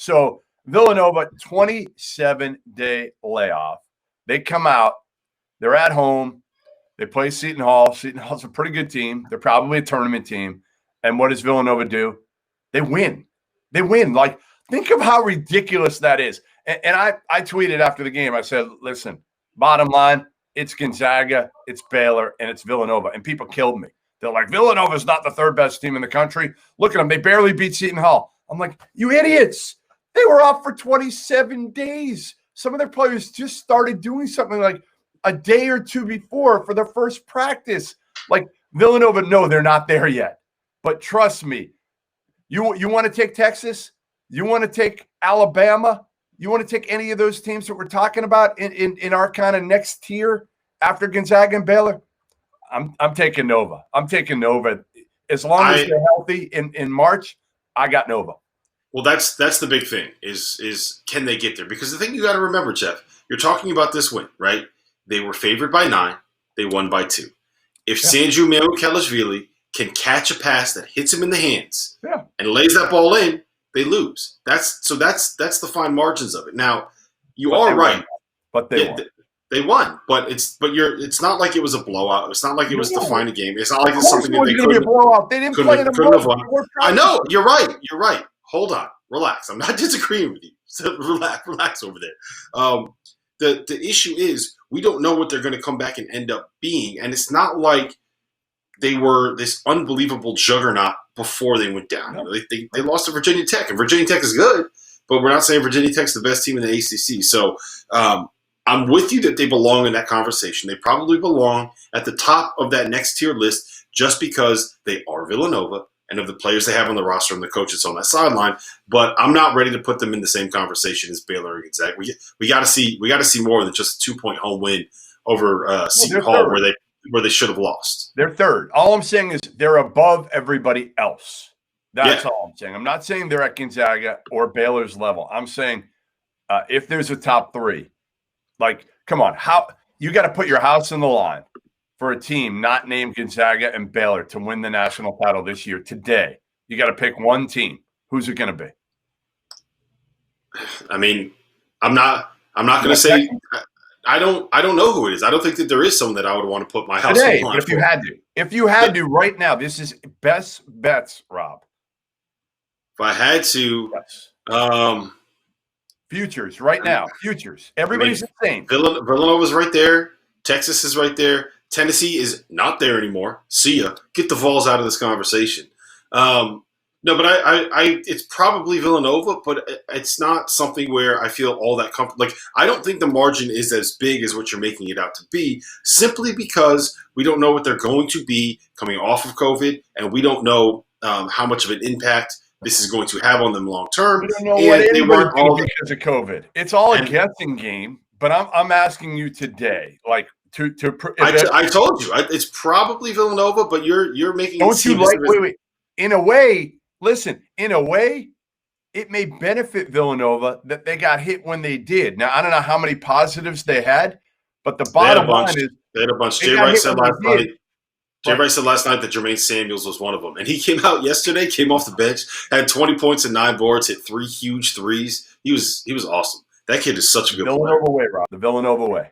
So Villanova, 27-day layoff. They come out. They're at home. They play Seton Hall. Seton Hall's a pretty good team. They're probably a tournament team. And what does Villanova do? They win. They win. Like, think of how ridiculous that is. And I tweeted after the game. I said, listen, bottom line, it's Gonzaga, it's Baylor, and it's Villanova. And people killed me. They're like, Villanova's not the third best team in the country. Look at them. They barely beat Seton Hall. I'm like, you idiots. They were off for 27 days. Some of their players just started doing something like a day or two before for their first practice. Like, Villanova, no, they're not there yet. But trust me, you want to take Texas? You want to take Alabama? You want to take any of those teams that we're talking about in our kind of next tier after Gonzaga and Baylor? I'm taking Nova. I'm taking Nova. As long as they're healthy in March, I got Nova. Well, that's the big thing is can they get there? Because the thing you got to remember, Jeff, you're talking about this win, right? They were favored by 9. They won by 2. If Sandru Mamukelashvili can catch a pass that hits him in the hands and lays that ball in, they lose. That's the fine margins of it. Now, you are right. But they won. They won, but it's not like it was a blowout. It's not like it was defining a game. It's not like it's something that they couldn't. They didn't play in a I know. You're right. You're right. Hold on. Relax. I'm not disagreeing with you. So relax over there. The issue is we don't know what they're going to come back and end up being, and it's not like they were this unbelievable juggernaut before they went down. You know, they lost to Virginia Tech, and Virginia Tech is good, but we're not saying Virginia Tech's the best team in the ACC. So I'm with you that they belong in that conversation. They probably belong at the top of that next tier list just because they are Villanova and of the players they have on the roster and the coaches on that sideline. But I'm not ready to put them in the same conversation as Baylor and Gonzaga. We got to see more than just a 2-point home win over Seton Hall where they should have lost. They're third. All I'm saying is they're above everybody else. That's all I'm saying. I'm not saying they're at Gonzaga or Baylor's level. I'm saying if there's a top 3. Like, come on, how you got to put your house in the line for a team not named Gonzaga and Baylor to win the national title this year. Today, you got to pick one team. Who's it going to be? I mean, I'm not going to say I don't know who it is. I don't think that there is someone that I would want to put my house in the line. But if you had to right now, this is best bets, Rob. If I had to, futures right now. Futures. Everybody's the same. Villanova's right there. Texas is right there. Tennessee is not there anymore. See ya. Get the Vols out of this conversation. No, but it's probably Villanova, but it's not something where I feel all that comfortable. Like, I don't think the margin is as big as what you're making it out to be, simply because we don't know what they're going to be coming off of COVID, and we don't know how much of an impact this is going to have on them long term. We don't know what they weren't all because of COVID. It's all a guessing game. But I'm asking you today, like I told you it's probably Villanova, but you're making. Don't you like? Wait. In a way, listen. In a way, it may benefit Villanova that they got hit when they did. Now I don't know how many positives they had, but the bottom line is they had a bunch. Jay Wright said last night. Jay Wright said last night that Jermaine Samuels was one of them. And he came out yesterday, came off the bench, had 20 points and 9 boards, hit 3 huge threes. He was awesome. That kid is such a good player. Villanova way, Rob. The Villanova way.